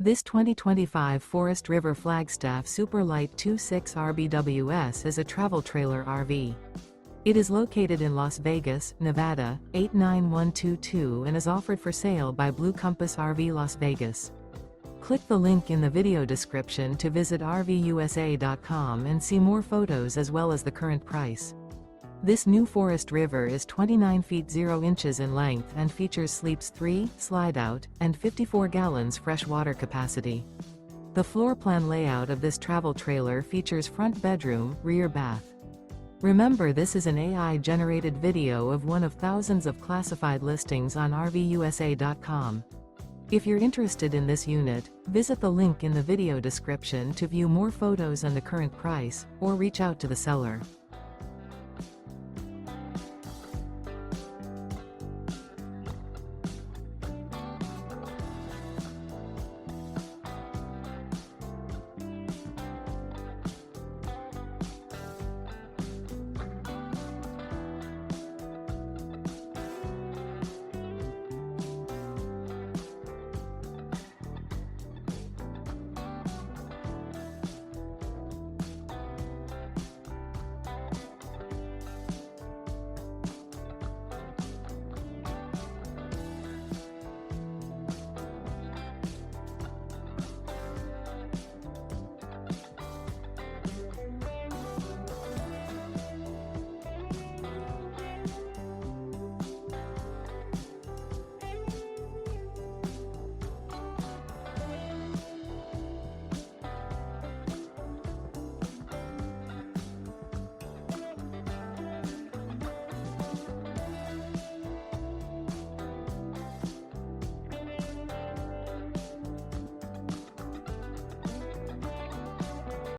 This 2025 Forest River Flagstaff Super Lite 26 RVUSA is a travel trailer RV. It is located in Las Vegas, Nevada, 89122 and is offered for sale by Blue Compass RV Las Vegas. Click the link in the video description to visit RVUSA.com and see more photos as well as the current price. This new Forest River is 29 feet 0 inches in length and features sleeps 3, slide-out, and 54 gallons fresh water capacity. The floor plan layout of this travel trailer features front bedroom, rear bath. Remember, this is an AI-generated video of one of thousands of classified listings on RVUSA.com. If you're interested in this unit, visit the link in the video description to view more photos and the current price, or reach out to the seller.